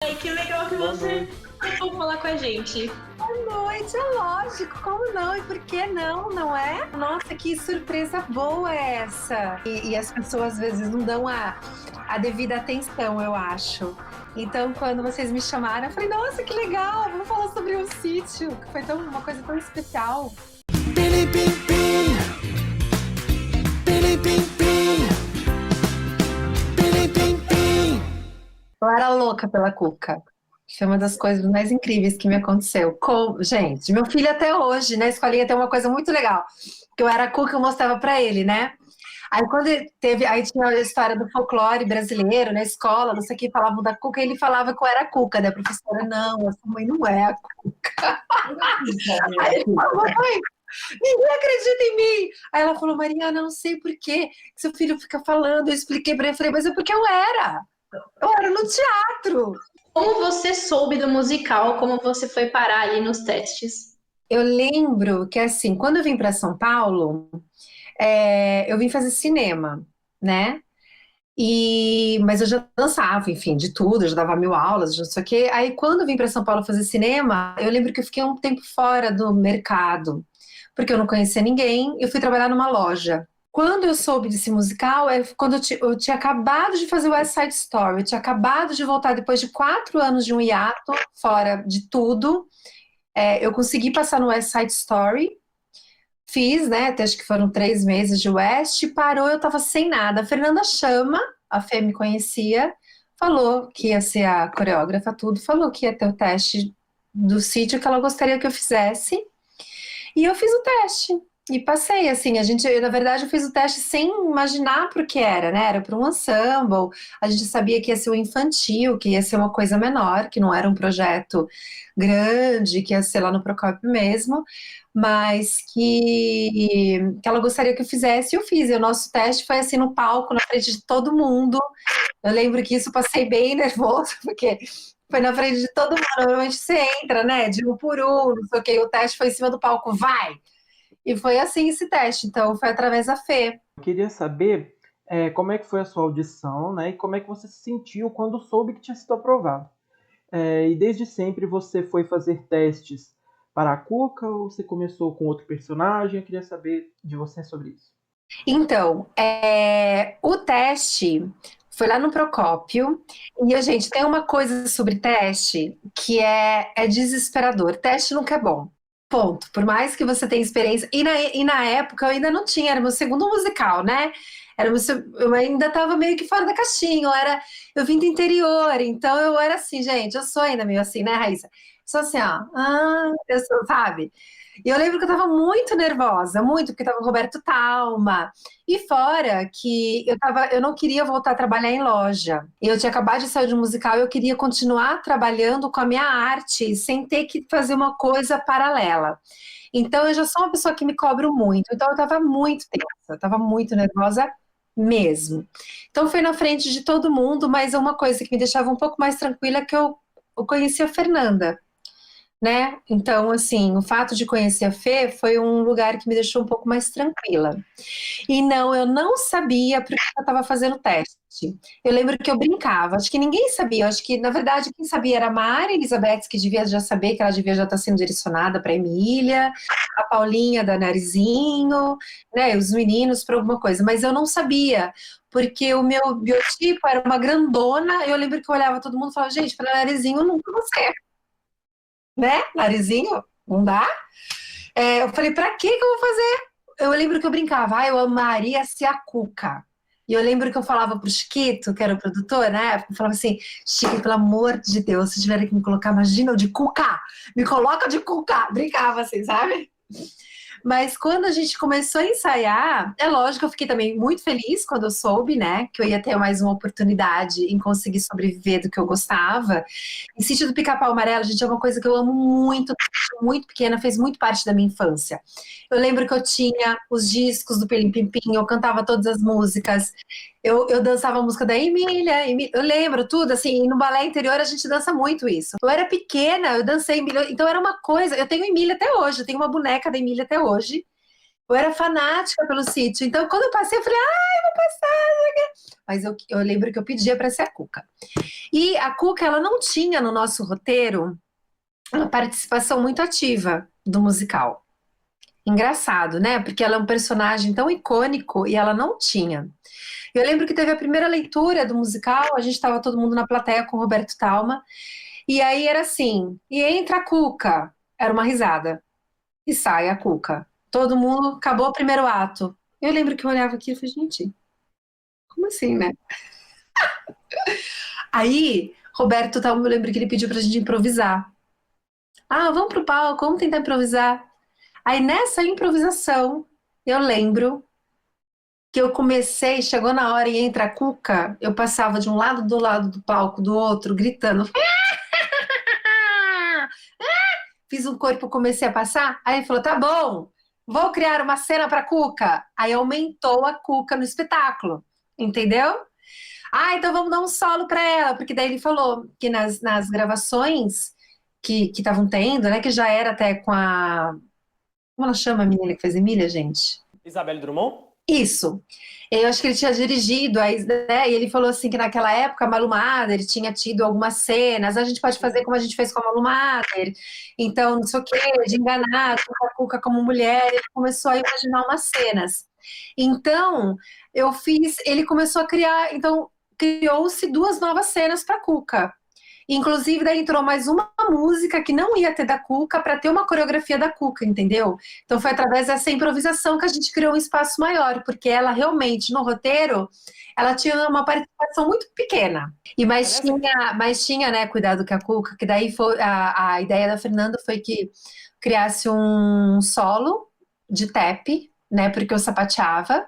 Ai, que legal que Boa você noite. topou falar com a gente. Boa noite, é lógico, como não? E por que não, não é? Nossa, que surpresa boa é essa! E as pessoas às vezes não dão a devida atenção, eu acho. Então, quando vocês me chamaram, eu falei, nossa, que legal, vamos falar sobre um sítio, que foi uma coisa tão especial. Pili pim pim, pili pim pim, pili pim pim. Eu era louca pela Cuca. Foi uma das coisas mais incríveis que me aconteceu. Gente, meu filho até hoje, na escolinha, tem uma coisa muito legal. Que eu era a Cuca, eu mostrava pra ele, né? Aí quando ele teve, aí tinha a história do folclore brasileiro na escola, não sei o que, falavam da Cuca, e ele falava que eu era a Cuca, né? A professora, não, a sua mãe não é a Cuca. Aí ele falou, mãe, ninguém acredita em mim. Aí ela falou, Mariana, eu não sei por quê que seu filho fica falando. Eu expliquei pra ele, falei, mas é porque eu era no teatro. Como você soube do musical? Como você foi parar ali nos testes? Eu lembro que, assim, quando eu vim para São Paulo, eu vim fazer cinema, né? Mas eu já dançava, enfim, de tudo, eu já dava 1000 aulas, já não sei o quê. Aí, quando eu vim para São Paulo fazer cinema, eu lembro que eu fiquei um tempo fora do mercado, porque eu não conhecia ninguém, eu fui trabalhar numa loja. Quando eu soube desse musical, é quando eu tinha acabado de fazer o West Side Story, eu tinha acabado de voltar depois de 4 anos de um hiato, fora de tudo. Eu consegui passar no West Side Story, fiz, né? Até acho que foram 3 meses de West, parou, eu tava sem nada. A Fernanda Chama, a Fê me conhecia, falou que ia ser a coreógrafa, tudo, falou que ia ter o teste do sítio que ela gostaria que eu fizesse. E eu fiz o teste. E passei, assim, na verdade, eu fiz o teste sem imaginar para o que era, né? Era para um ensemble, a gente sabia que ia ser um infantil, que ia ser uma coisa menor, que não era um projeto grande, que ia ser lá no Procópio mesmo, mas que ela gostaria que eu fizesse, e eu fiz. E o nosso teste foi assim no palco, na frente de todo mundo. Eu lembro que isso eu passei bem nervoso, porque foi na frente de todo mundo. Normalmente você entra, né? De um por um, não sei o quê. O teste foi em cima do palco, vai! E foi assim esse teste. Então, foi através da Fê. Eu queria saber como é que foi a sua audição, né? E como é que você se sentiu quando soube que tinha sido aprovado. E desde sempre você foi fazer testes para a Cuca ou você começou com outro personagem? Eu queria saber de você sobre isso. Então, o teste foi lá no Procópio. E, gente, tem uma coisa sobre teste que é desesperador. Teste nunca é bom. Ponto. Por mais que você tenha experiência. E na época eu ainda não tinha, era meu segundo musical, né? Eu ainda estava meio que fora da caixinha. Eu vim do interior, então eu era assim, gente. Eu sou ainda meio assim, né, Raíssa? Sou assim, ó. Eu sou, sabe? E eu lembro que eu estava muito nervosa, muito, porque estava o Roberto Talma. E fora que eu não queria voltar a trabalhar em loja. Eu tinha acabado de sair de um musical e eu queria continuar trabalhando com a minha arte, sem ter que fazer uma coisa paralela. Então eu já sou uma pessoa que me cobro muito. Então eu estava muito tensa, eu estava muito nervosa mesmo. Então foi na frente de todo mundo, mas uma coisa que me deixava um pouco mais tranquila é que eu conheci a Fernanda, né? Então, assim, o fato de conhecer a Fê foi um lugar que me deixou um pouco mais tranquila. E não, eu não sabia para que eu estava fazendo teste. Eu lembro que eu brincava, acho que ninguém sabia, acho que, na verdade, quem sabia era a Mari Elizabeth, que devia já saber que ela devia já estar sendo direcionada para a Emília, a Paulinha da Narizinho, né, os meninos para alguma coisa, mas eu não sabia, porque o meu biotipo era uma grandona, eu lembro que eu olhava todo mundo e falava, gente, para Narizinho eu nunca vou ser, né, Narizinho, não dá? Eu falei, para que eu vou fazer? Eu lembro que eu brincava, eu amaria ser a Cuca. E eu lembro que eu falava pro Chiquito, que era o produtor, né? Eu falava assim, Chiquito, pelo amor de Deus, se tiverem que me colocar, imagina eu de Cuca, me coloca de Cuca. Brincava assim, sabe? Mas quando a gente começou a ensaiar, é lógico, eu fiquei também muito feliz quando eu soube, né, que eu ia ter mais uma oportunidade em conseguir sobreviver do que eu gostava. Em Sítio do Pica-Pau Amarelo, gente, é uma coisa que eu amo muito, desde muito pequena, fez muito parte da minha infância. Eu lembro que eu tinha os discos do Pelim Pim Pim, eu cantava todas as músicas, eu dançava a música da Emília, eu lembro tudo, assim, e no balé interior a gente dança muito isso. Eu era pequena, eu dancei Emília, então era uma coisa, eu tenho Emília até hoje, eu tenho uma boneca da Emília até hoje, Eu era fanática pelo Sítio. Então, quando eu passei, eu falei, eu vou passar. Mas eu lembro que eu pedia para ser a Cuca. E a Cuca, ela não tinha no nosso roteiro uma participação muito ativa do musical. Engraçado, né? Porque ela é um personagem tão icônico e ela não tinha. Eu lembro que teve a primeira leitura do musical, a gente estava todo mundo na plateia com o Roberto Talma, e aí era assim, e entra a Cuca, era uma risada, e sai a Cuca. Todo mundo, acabou o primeiro ato. Eu lembro que eu olhava aqui e falei, gente, como assim, né? Aí, Roberto Talma, eu lembro que ele pediu pra gente improvisar. Ah, vamos pro palco, vamos tentar improvisar. Aí nessa improvisação, eu lembro que eu comecei, chegou na hora e entra a Cuca, eu passava de um lado do palco, do outro, gritando. Fiz um corpo, comecei a passar. Aí ele falou: tá bom, vou criar uma cena para Cuca. Aí aumentou a Cuca no espetáculo, entendeu? Ah, então vamos dar um solo para ela, porque daí ele falou que nas gravações que estavam tendo, né, que já era até com a. Como ela chama a menina que fez Emília, gente? Isabelle Drummond? Isso. Eu acho que ele tinha dirigido, aí, né, e ele falou assim que naquela época a Malu Mader tinha tido algumas cenas, a gente pode fazer como a gente fez com a Malu Mader, então não sei o quê, de enganar a Cuca como mulher, ele começou a imaginar umas cenas. Então, ele começou a criar, então criou-se duas novas cenas para Cuca. Inclusive, daí entrou mais uma música que não ia ter da Cuca para ter uma coreografia da Cuca, entendeu? Então foi através dessa improvisação que a gente criou um espaço maior, porque ela realmente, no roteiro, ela tinha uma participação muito pequena. Mas tinha, né, cuidado com a Cuca, que daí foi a ideia da Fernanda foi que criasse um solo de tap, né, porque eu sapateava.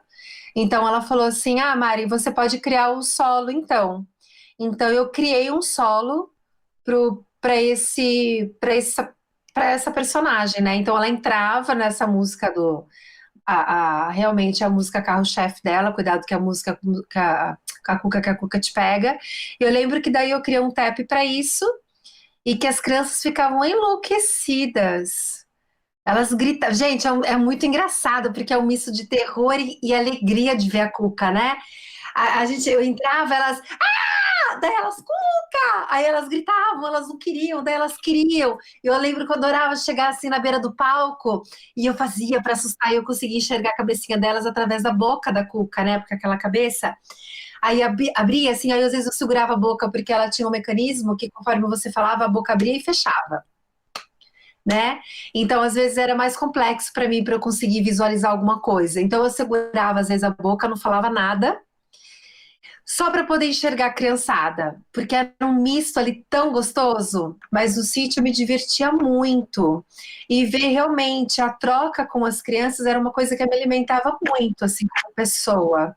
Então ela falou assim: ah, Mari, você pode criar o solo então. Então eu criei um solo para essa personagem, né? Então ela entrava nessa música realmente a música carro-chefe dela, cuidado que a música que a Cuca te pega. Eu lembro que daí eu criei um tap para isso e que as crianças ficavam enlouquecidas. Elas gritam, gente, é muito engraçado porque é um misto de terror e alegria de ver a Cuca, né? Eu entrava, daí elas, Cuca! Aí elas gritavam, elas não queriam, daí elas queriam. Eu lembro que eu adorava chegar assim na beira do palco e eu fazia para assustar e eu conseguia enxergar a cabecinha delas através da boca da Cuca, né? Porque aquela cabeça. Aí abria assim, aí às vezes eu segurava a boca porque ela tinha um mecanismo que conforme você falava, a boca abria e fechava. Né? Então, às vezes era mais complexo para mim para eu conseguir visualizar alguma coisa. Então, eu segurava às vezes a boca, não falava nada, só para poder enxergar a criançada, porque era um misto ali tão gostoso, mas no sítio eu me divertia muito, e ver realmente a troca com as crianças era uma coisa que me alimentava muito, assim, como pessoa.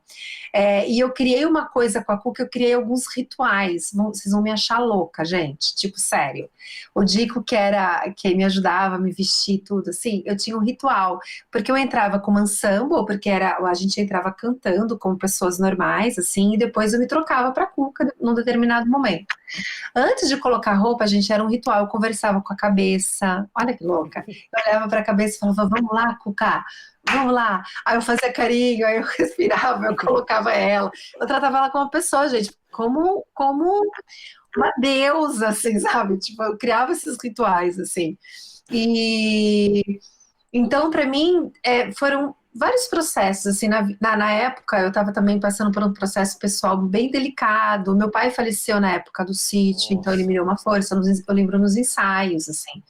E eu criei uma coisa com a Cuca, eu criei alguns rituais, vocês vão me achar louca, gente, tipo, sério. O Dico, que me ajudava a me vestir tudo, assim, eu tinha um ritual, porque eu entrava com uma ensemble, porque a gente entrava cantando como pessoas normais, assim, e depois eu me trocava para Cuca num determinado momento. Antes de colocar roupa, a gente era um ritual, eu conversava com a cabeça, olha que louca, eu olhava para a cabeça e falava, vamos lá, Cuca, vamos lá. Aí eu fazia carinho, aí eu respirava, eu colocava ela, eu tratava ela como uma pessoa, gente, como uma deusa, assim, sabe? Tipo, eu criava esses rituais, assim. E então, para mim, foram vários processos, assim, na época eu estava também passando por um processo pessoal bem delicado, meu pai faleceu na época do sítio, então ele me deu uma força, eu lembro nos ensaios, assim,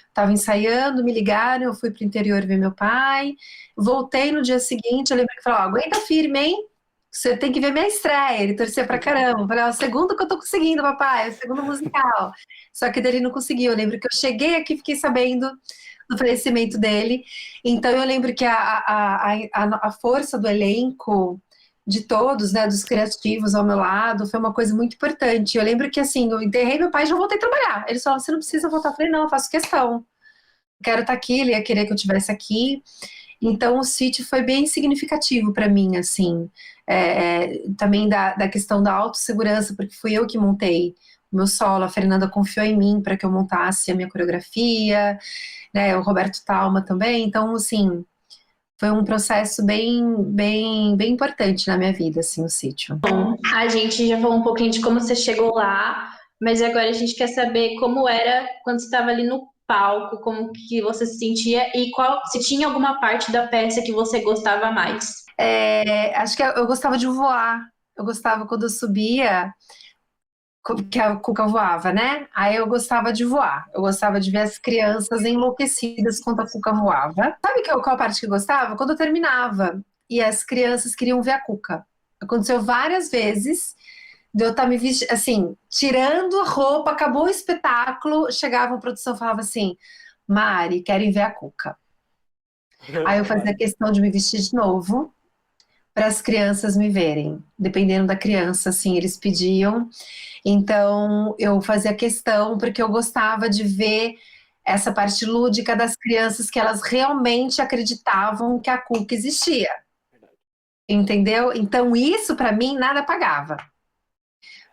estava ensaiando, me ligaram, eu fui para o interior ver meu pai, voltei no dia seguinte, eu lembro que falou, aguenta firme, hein? Você tem que ver minha estreia, ele torcia pra caramba. Eu falei, o segundo que eu tô conseguindo, papai, é o segundo musical. Só que dele não conseguiu. Eu lembro que eu cheguei aqui e fiquei sabendo do falecimento dele. Então eu lembro que a força do elenco, de todos, né, dos criativos ao meu lado, foi uma coisa muito importante. Eu lembro que assim, eu enterrei meu pai e já voltei a trabalhar. Ele falou, você não precisa voltar. Eu falei, não, eu faço questão. Quero estar aqui, ele ia querer que eu estivesse aqui. Então o sítio foi bem significativo para mim, assim, também da questão da autossegurança, porque fui eu que montei o meu solo, a Fernanda confiou em mim para que eu montasse a minha coreografia, né, o Roberto Talma também, então, assim, Foi um processo bem importante na minha vida, assim, o sítio. A gente já falou um pouquinho de como você chegou lá, mas agora a gente quer saber como era quando você estava ali no palco, como que você se sentia e qual, se tinha alguma parte da peça que você gostava mais. Acho que eu gostava de voar. Eu gostava quando eu subia, que a Cuca voava, né? Aí eu gostava de voar. Eu gostava de ver as crianças enlouquecidas quando a Cuca voava. Sabe qual a parte que eu gostava? Quando eu terminava e as crianças queriam ver a Cuca. Aconteceu várias vezes de eu estar me vestindo, assim, tirando a roupa, acabou o espetáculo, chegava a produção e falava assim: Mari, querem ver a Cuca. Aí eu fazia questão de me vestir de novo para as crianças me verem. Dependendo da criança, assim, eles pediam. Então eu fazia questão porque eu gostava de ver essa parte lúdica das crianças que elas realmente acreditavam que a Cuca existia. Entendeu? Então isso para mim nada pagava.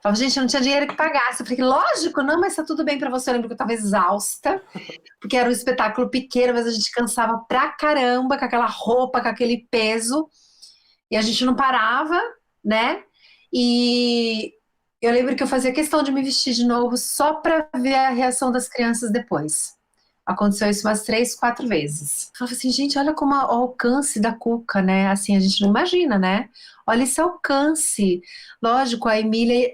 Falava, gente, eu não tinha dinheiro que pagasse. Eu falei, lógico, não, mas tá tudo bem pra você. Eu lembro que eu tava exausta, porque era um espetáculo pequeno, mas a gente cansava pra caramba com aquela roupa, com aquele peso, e a gente não parava, né? E eu lembro que eu fazia questão de me vestir de novo só pra ver a reação das crianças depois. Aconteceu isso umas 3, 4 vezes. Eu falava assim, gente, olha como o alcance da Cuca, né? Assim, a gente não imagina, né? Olha esse alcance. Lógico, a Emília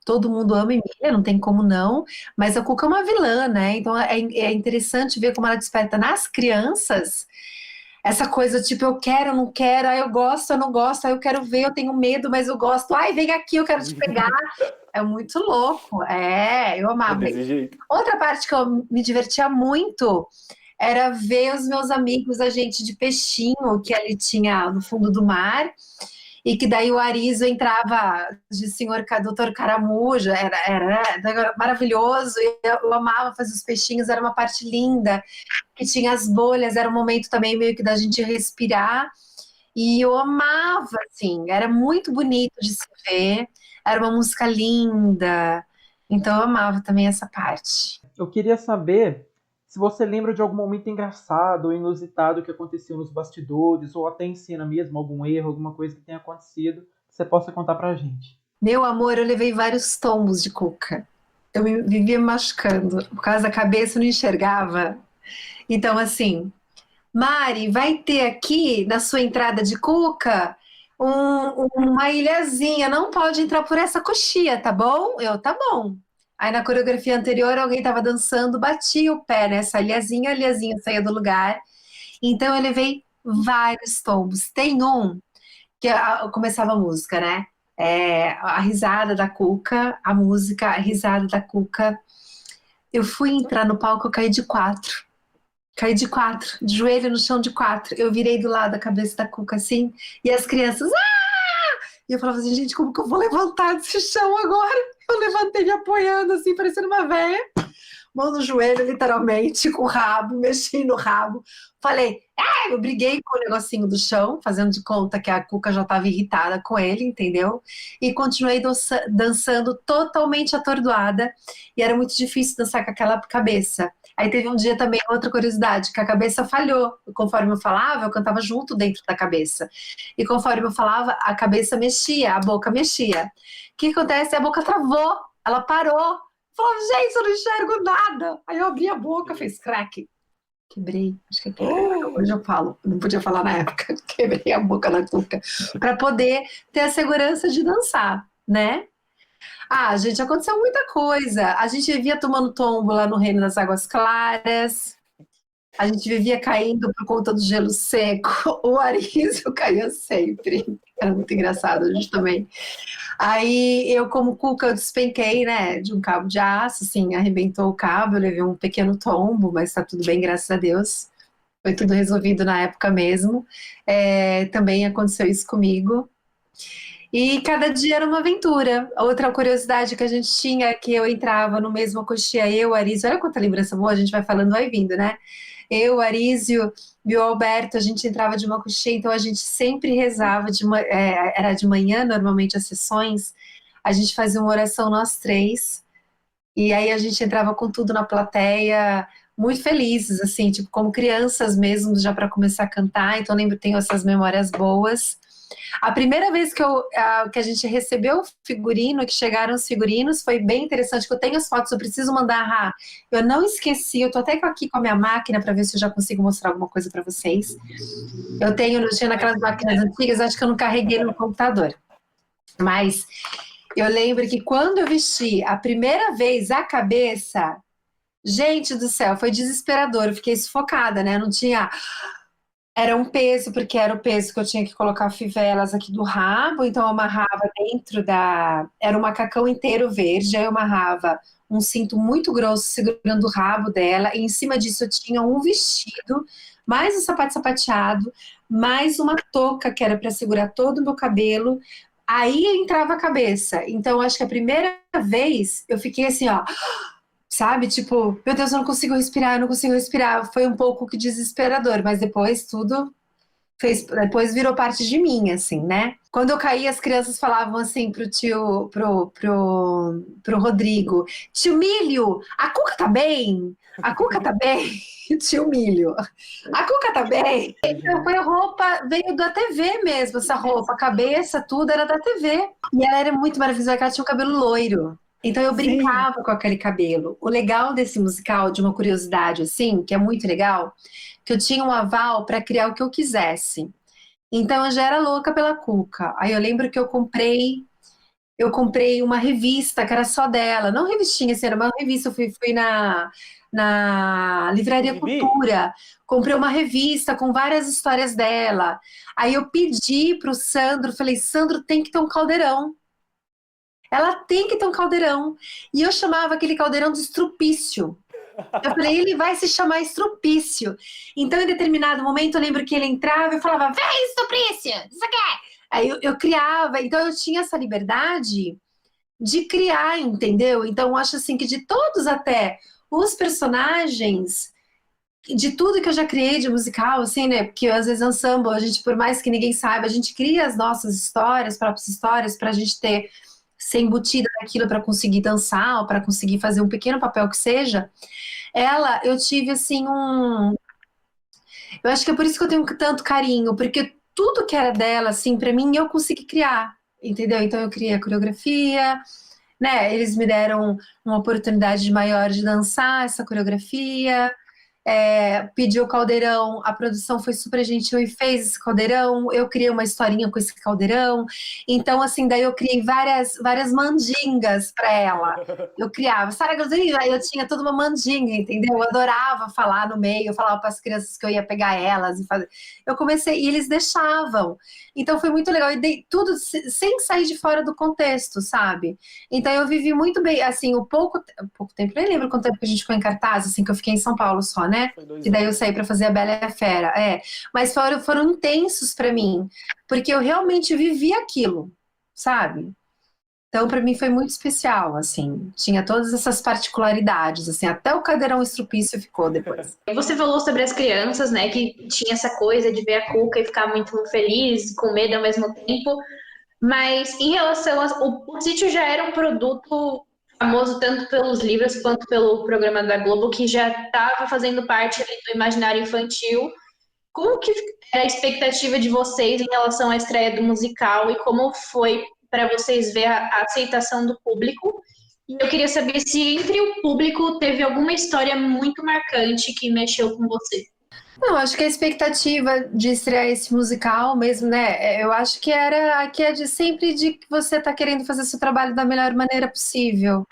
todo mundo ama a Emília, não tem como não, mas a Cuca é uma vilã, né? Então é interessante ver como ela desperta nas crianças essa coisa, tipo, eu quero, eu não quero, aí eu gosto, eu não gosto, aí eu quero ver, eu tenho medo, mas eu gosto, ai, vem aqui, eu quero te pegar. É muito louco, eu É amava. desse jeito. Outra parte que eu me divertia muito era ver os meus amigos, a gente de peixinho, que ali tinha no fundo do mar, e que daí o Arizo entrava de senhor doutor Caramujo, era maravilhoso, e eu amava fazer os peixinhos, era uma parte linda, que tinha as bolhas, era um momento também meio que da gente respirar, e eu amava, assim, era muito bonito de se ver, era uma música linda, então eu amava também essa parte. Eu queria saber se você lembra de algum momento engraçado ou inusitado que aconteceu nos bastidores, ou até em cena mesmo, algum erro, alguma coisa que tenha acontecido, que você possa contar pra gente. Meu amor, eu levei vários tombos de Cuca. Eu vivia me machucando, por causa da cabeça eu não enxergava. Então, assim, Mari, vai ter aqui na sua entrada de Cuca uma ilhazinha, não pode entrar por essa coxia, tá bom? Tá bom. Aí na coreografia anterior alguém estava dançando, batia o pé nessa ilhazinha, a ilhazinha saía do lugar. Então eu levei vários tombos. Tem um que começava a música, né? A risada da Cuca, a música, a risada da Cuca. Eu fui entrar no palco, eu caí de quatro. Caí de quatro, de joelho no chão de quatro. Eu virei do lado da cabeça da Cuca assim, e as crianças, E eu falava assim, gente, como que eu vou levantar desse chão agora? Eu levantei me apoiando assim, parecendo uma velha, mão no joelho, literalmente, com o rabo, mexi no rabo. Falei, eu briguei com o negocinho do chão, fazendo de conta que a Cuca já estava irritada com ele, entendeu? E continuei dançando totalmente atordoada, e era muito difícil dançar com aquela cabeça. Aí teve um dia também, outra curiosidade, que a cabeça falhou. Conforme eu falava, eu cantava junto dentro da cabeça. E conforme eu falava, a cabeça mexia, a boca mexia. O que acontece? A boca travou, ela parou. Falava, gente, eu não enxergo nada. Aí eu abri a boca, fez crack. Quebrei, acho que é quebrei. Hoje eu falo, não podia falar na época. Quebrei a boca da Cuca. Para poder ter a segurança de dançar, né? Gente, aconteceu muita coisa. A gente vivia tomando tombo lá no Reino das Águas Claras. A gente vivia caindo por conta do gelo seco. O Arísio caía sempre. Era muito engraçado, a gente também. Aí eu, como Cuca, eu despenquei, né, de um cabo de aço, assim, arrebentou o cabo, eu levei um pequeno tombo, mas tá tudo bem, graças a Deus. Foi tudo resolvido na época mesmo. Também aconteceu isso comigo. E cada dia era uma aventura. Outra curiosidade que a gente tinha é que eu entrava no mesmo coxia, eu, Arísio, olha quanta lembrança boa, a gente vai falando, vai vindo, né? Eu, Arísio e o Alberto, a gente entrava de uma coxia, então a gente sempre rezava, era de manhã, normalmente as sessões, a gente fazia uma oração nós três, e aí a gente entrava com tudo na plateia, muito felizes, assim, tipo, como crianças mesmo, já para começar a cantar. Então, eu lembro, tenho essas memórias boas. A primeira vez que a gente recebeu o figurino, que chegaram os figurinos, foi bem interessante, que eu tenho as fotos, eu preciso mandar, eu não esqueci, eu tô até aqui com a minha máquina para ver se eu já consigo mostrar alguma coisa para vocês. Eu tinha naquelas máquinas antigas, acho que eu não carreguei no computador. Mas eu lembro que quando eu vesti a primeira vez a cabeça, gente do céu, foi desesperador, eu fiquei sufocada, né? Não tinha. Era um peso, porque era o peso que eu tinha que colocar fivelas aqui do rabo, então eu amarrava dentro da. Era um macacão inteiro verde, aí eu amarrava um cinto muito grosso segurando o rabo dela, e em cima disso eu tinha um vestido, mais um sapato sapateado, mais uma touca que era para segurar todo o meu cabelo. Aí entrava a cabeça. Então, acho que a primeira vez eu fiquei assim, ó, sabe? Tipo, meu Deus, eu não consigo respirar, eu não consigo respirar. Foi um pouco que desesperador, mas depois tudo depois virou parte de mim, assim, né? Quando eu caí, as crianças falavam assim pro Rodrigo, tio Milho, a Cuca tá bem? A Cuca tá bem? Tio Milho, a Cuca tá bem? Então, foi roupa, veio da TV mesmo, essa roupa, a cabeça, tudo era da TV. E ela era muito maravilhosa, porque ela tinha um cabelo loiro. Então eu brincava com aquele cabelo. O legal desse musical, de uma curiosidade assim, que é muito legal, que eu tinha um aval para criar o que eu quisesse. Então eu já era louca pela Cuca. Aí eu lembro que eu comprei uma revista que era só dela, não revistinha, assim, era uma revista. Eu fui na Livraria Gibi? Cultura, comprei uma revista com várias histórias dela. Aí eu pedi para o Sandro, falei, Sandro, tem que ter um caldeirão. Ela tem que ter um caldeirão. E eu chamava aquele caldeirão de estrupício. Eu falei, ele vai se chamar estrupício. Então, em determinado momento, eu lembro que ele entrava e falava, vem, estrupício, isso aqui. Aí eu criava, então eu tinha essa liberdade de criar, entendeu? Então, eu acho assim que de todos até os personagens, de tudo que eu já criei de musical, assim, né? Porque às vezes ensemble, a gente, por mais que ninguém saiba, a gente cria as nossas histórias, próprias histórias, para a gente ser embutida naquilo para conseguir dançar ou para conseguir fazer um pequeno papel que seja. Eu tive assim eu acho que é por isso que eu tenho tanto carinho, porque tudo que era dela, assim, para mim, eu consegui criar, entendeu? Então eu criei a coreografia, né? Eles me deram uma oportunidade maior de dançar essa coreografia. Pediu o caldeirão, a produção foi super gentil e fez esse caldeirão. Eu criei uma historinha com esse caldeirão. Então, assim, daí eu criei várias mandingas para ela. Eu criava, Sara Gazini, aí eu tinha toda uma mandinga, entendeu? Eu adorava falar no meio, eu falava para as crianças que eu ia pegar elas e fazer. Eu comecei, e eles deixavam. Então foi muito legal, e dei tudo sem sair de fora do contexto, sabe? Então eu vivi muito bem, assim, o pouco tempo, nem lembro quanto tempo que a gente ficou em cartaz, assim, que eu fiquei em São Paulo só, né? Foi 2 E daí eu anos. saí para fazer a Bela e a Fera, mas foram intensos para mim, porque eu realmente vivi aquilo, sabe? Então para mim foi muito especial, assim, tinha todas essas particularidades, assim, até o cadeirão estrupício ficou depois. Você falou sobre as crianças, né, que tinha essa coisa de ver a Cuca e ficar muito feliz, com medo ao mesmo tempo, mas em relação o sítio já era um produto famoso tanto pelos livros quanto pelo programa da Globo, que já estava fazendo parte ali do imaginário infantil. Como que era a expectativa de vocês em relação à estreia do musical e como foi para vocês ver a aceitação do público? E eu queria saber se entre o público teve alguma história muito marcante que mexeu com você. Não, acho que a expectativa de estrear esse musical mesmo, né? Eu acho que é de sempre de que você tá querendo fazer seu trabalho da melhor maneira possível.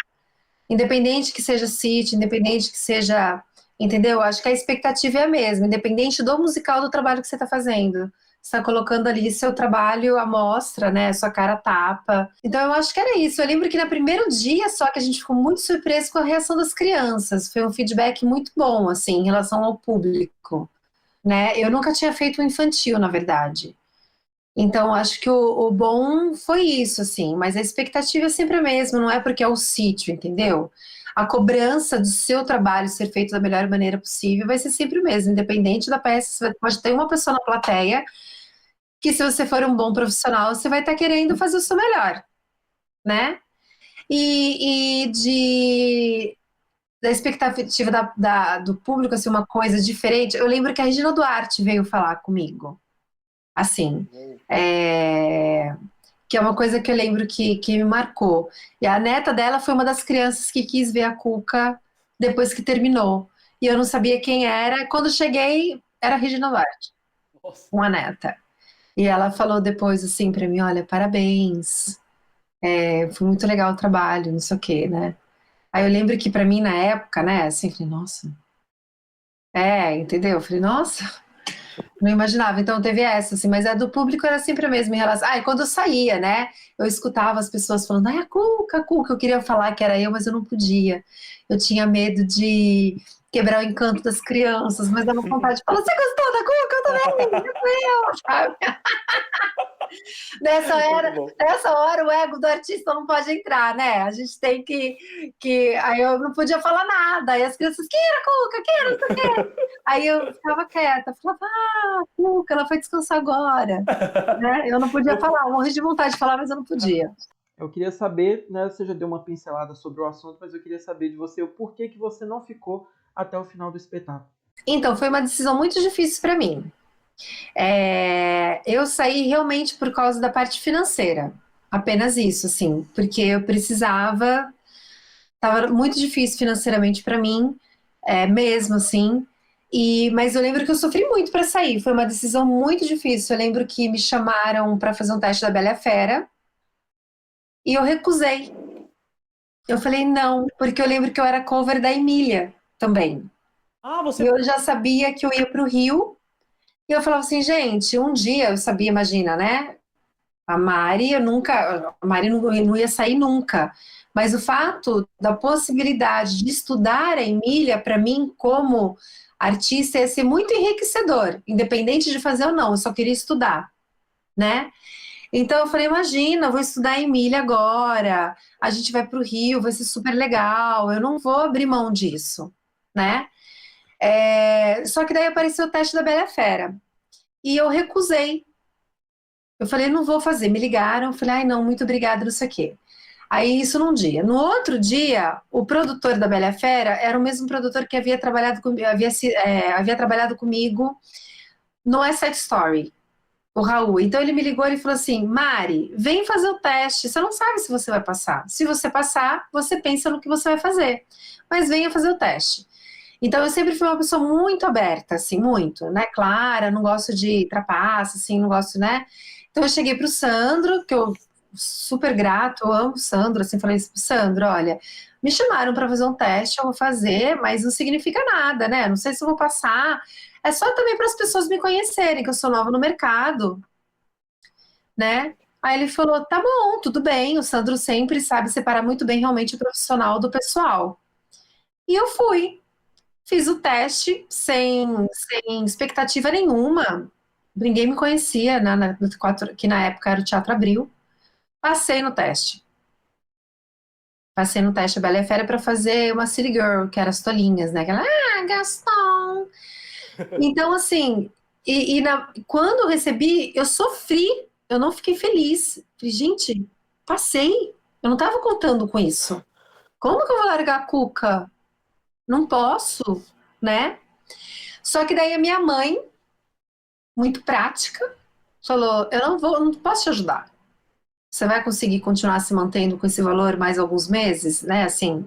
Independente que seja sítio, independente que seja, entendeu? Acho que a expectativa é a mesma, independente do musical do trabalho que você está fazendo. Você está colocando ali seu trabalho à mostra, né? Sua cara a tapa. Então eu acho que era isso. Eu lembro que no primeiro dia só que a gente ficou muito surpreso com a reação das crianças. Foi um feedback muito bom, assim, em relação ao público, né? Eu nunca tinha feito um infantil, na verdade. Então, acho que o bom foi isso, assim, mas a expectativa é sempre a mesma, não é porque é o sítio, entendeu? A cobrança do seu trabalho ser feito da melhor maneira possível vai ser sempre o mesmo, independente da peça. Pode ter uma pessoa na plateia que, se você for um bom profissional, você vai estar querendo fazer o seu melhor, né? E de da expectativa do público, assim, uma coisa diferente. Eu lembro que a Regina Duarte veio falar comigo, assim, é, que é uma coisa que eu lembro que me marcou. E a neta dela foi uma das crianças que quis ver a Cuca depois que terminou. E eu não sabia quem era. Quando cheguei, era a Regina Duarte, Nossa. uma neta. E ela falou depois assim pra mim, olha, parabéns, foi muito legal o trabalho, não sei o quê, né? Aí eu lembro que pra mim na época, né, assim, falei, nossa, entendeu? Eu falei, nossa, não imaginava. Então teve essa, assim, mas a do público era sempre a mesma em relação. Ah, e quando eu saía, né, eu escutava as pessoas falando, ai, a Cuca, eu queria falar que era eu, mas eu não podia. Eu tinha medo de quebrar o encanto das crianças, mas dava vontade de falar, você gostou da Cuca? Eu também, eu, sabe? Nessa Muito hora, bom. nessa hora o ego do artista não pode entrar, né? A gente tem que. Aí eu não podia falar nada. Aí as crianças, Kira, Cuca, Kira, não sei o quê. Aí eu ficava quieta, falava, Cuca, ela foi descansar agora. Né? Eu não podia falar, eu morri de vontade de falar, mas eu não podia. Eu queria saber, né, você já deu uma pincelada sobre o assunto, mas eu queria saber de você o porquê que você não ficou até o final do espetáculo. Então, foi uma decisão muito difícil para mim. Eu saí realmente por causa da parte financeira. Apenas isso, assim, porque eu precisava. Tava muito difícil financeiramente para mim, mesmo assim. Mas eu lembro que eu sofri muito para sair. Foi uma decisão muito difícil. Eu lembro que me chamaram para fazer um teste da Bela e a Fera e eu recusei. Eu falei não, porque eu lembro que eu era cover da Emília também. Ah, E você. eu já sabia que eu ia para o Rio. E eu falava assim, gente, um dia eu sabia, imagina, né? A Mari, a Mari não ia sair nunca. Mas o fato da possibilidade de estudar a Emília, para mim, como artista, ia ser muito enriquecedor, independente de fazer ou não, eu só queria estudar, né? Então eu falei, imagina, eu vou estudar a Emília agora, a gente vai para o Rio, vai ser super legal, eu não vou abrir mão disso, né? Só que daí apareceu o teste da Bela e a Fera, e eu recusei. Eu falei, não vou fazer. Me ligaram, eu falei, ai não, muito obrigada, não sei o quê. Aí isso num dia. No outro dia, o produtor da Bela e a Fera era o mesmo produtor que havia trabalhado, havia trabalhado comigo no West Side Story, o Raul. Então ele me ligou e falou assim, Mari, vem fazer o teste. Você não sabe se você vai passar. Se você passar, você pensa no que você vai fazer. Mas venha fazer o teste. Então eu sempre fui uma pessoa muito aberta, assim, muito, né? Clara, não gosto de trapaça, assim, não gosto, né? Então eu cheguei pro Sandro, que eu super grato, eu amo o Sandro, assim, falei assim, Sandro, olha, me chamaram para fazer um teste, eu vou fazer, mas não significa nada, né? Não sei se eu vou passar. É só também para as pessoas me conhecerem, que eu sou nova no mercado, né? Aí ele falou, tá bom, tudo bem, o Sandro sempre sabe separar muito bem realmente o profissional do pessoal. E eu fui. Fiz o teste sem expectativa nenhuma. Ninguém me conhecia, né, que na época era o Teatro Abril. Passei no teste. Passei no teste a Bela e a Fera para fazer uma City Girl, que era as tolinhas, né? Aquela, Gaston! Então, assim, quando eu recebi, eu sofri, eu não fiquei feliz. Falei, gente, passei. Eu não estava contando com isso. Como que eu vou largar a Cuca? Não posso, né? Só que daí a minha mãe, muito prática, falou: eu não posso te ajudar. Você vai conseguir continuar se mantendo com esse valor mais alguns meses, né? Assim,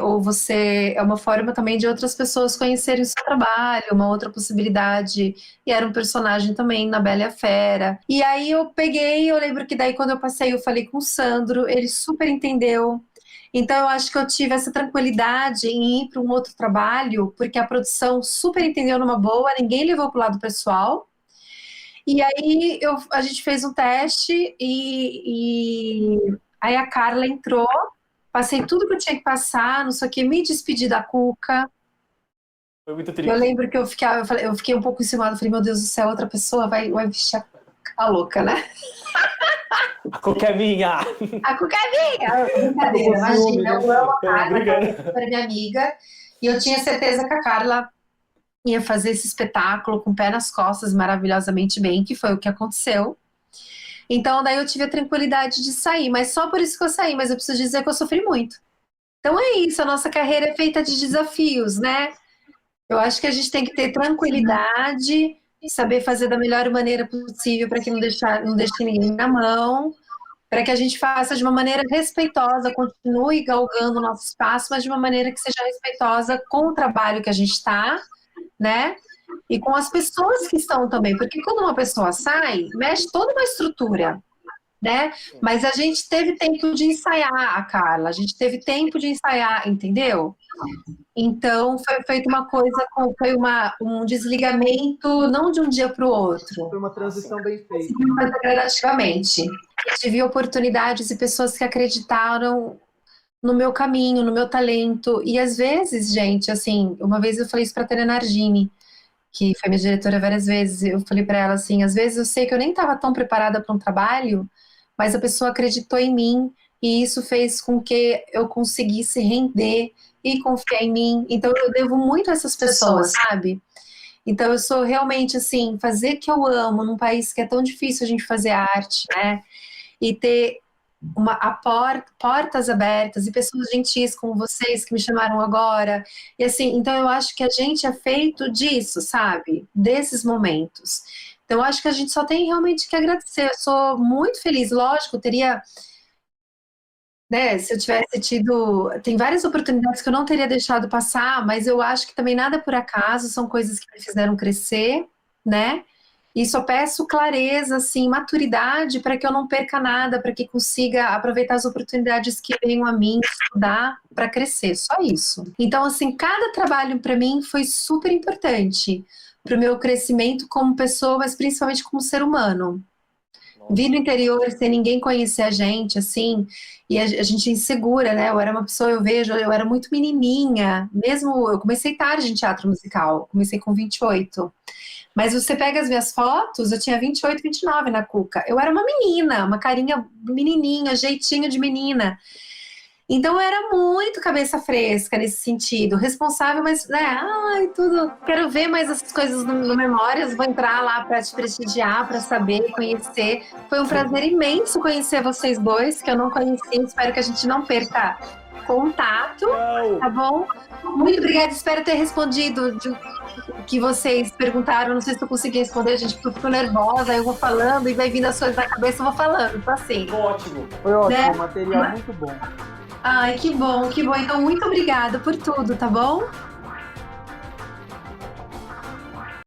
ou você é uma forma também de outras pessoas conhecerem o seu trabalho, uma outra possibilidade. E era um personagem também na Bela e a Fera. E aí eu peguei, eu lembro que daí quando eu passei, eu falei com o Sandro, ele super entendeu. Então eu acho que eu tive essa tranquilidade em ir para um outro trabalho, porque a produção super entendeu numa boa, ninguém levou para o lado pessoal. E aí a gente fez um teste e aí a Carla entrou, passei tudo que eu tinha que passar, não sei o que, me despedi da Cuca. Foi muito Eu triste. lembro que eu fiquei um pouco enciumada, falei, meu Deus do céu, outra pessoa vai vestir a louca, né? A Cuca é minha! A Cuca é minha! Brincadeira, Tô com ciúme, imagina, né? eu amo a Carla, Obrigado. é super minha amiga, e eu tinha certeza que a Carla ia fazer esse espetáculo com o pé nas costas, maravilhosamente bem, que foi o que aconteceu. Então, daí eu tive a tranquilidade de sair, mas só por isso que eu saí, mas eu preciso dizer que eu sofri muito. Então é isso, a nossa carreira é feita de desafios, né? Eu acho que a gente tem que ter tranquilidade e saber fazer da melhor maneira possível para que não deixe ninguém na mão, para que a gente faça de uma maneira respeitosa, continue galgando o nosso espaço, mas de uma maneira que seja respeitosa com o trabalho que a gente está, né? E com as pessoas que estão também, porque quando uma pessoa sai, mexe toda uma estrutura, né? Mas a gente teve tempo de ensaiar, a Carla, a gente teve tempo de ensaiar, entendeu? Então foi feita uma coisa, foi um desligamento, não de um dia para o outro, Foi uma transição bem feita. mas gradativamente. Eu tive oportunidades e pessoas que acreditaram no meu caminho, no meu talento. E às vezes, gente, assim, uma vez eu falei isso para a Tânia Nardini, que foi minha diretora várias vezes, eu falei para ela assim, às vezes eu sei que eu nem estava tão preparada para um trabalho, mas a pessoa acreditou em mim e isso fez com que eu conseguisse render e confiar em mim. Então eu devo muito a essas pessoas, sabe? Então eu sou realmente assim, fazer o que eu amo num país que é tão difícil a gente fazer arte, né? E ter portas abertas e pessoas gentis como vocês que me chamaram agora. E assim, então eu acho que a gente é feito disso, sabe? Desses momentos. Então eu acho que a gente só tem realmente que agradecer. Eu sou muito feliz, lógico, teria, né, se eu tivesse tido, tem várias oportunidades que eu não teria deixado passar, mas eu acho que também nada é por acaso, são coisas que me fizeram crescer, né? E só peço clareza, assim, maturidade para que eu não perca nada, para que consiga aproveitar as oportunidades que venham a mim, estudar para crescer, só isso. Então, assim, cada trabalho para mim foi super importante para o meu crescimento como pessoa, mas principalmente como ser humano. Vir no interior sem ninguém conhecer a gente, assim, e a gente é insegura, né? Eu era uma pessoa, eu era muito menininha, mesmo, eu comecei tarde em teatro musical, comecei com 28. Mas você pega as minhas fotos, eu tinha 28, 29 na Cuca. Eu era uma menina, uma carinha menininha, jeitinho de menina. Então eu era muito cabeça fresca nesse sentido, responsável, mas, né, ai, tudo. Quero ver mais essas coisas no Memórias, vou entrar lá para te prestigiar, para saber, conhecer. Foi um prazer imenso conhecer vocês dois, que eu não conhecia, espero que a gente não perca contato, tá bom? Muito obrigada, espero ter respondido o que vocês perguntaram, não sei se eu consegui responder, gente, porque eu fico nervosa, aí eu vou falando e vai vindo as coisas na cabeça, eu vou falando, tô assim. Ótimo. Foi ótimo, Né? um material muito bom. Ai, que bom, que bom. Então, muito obrigada por tudo, tá bom?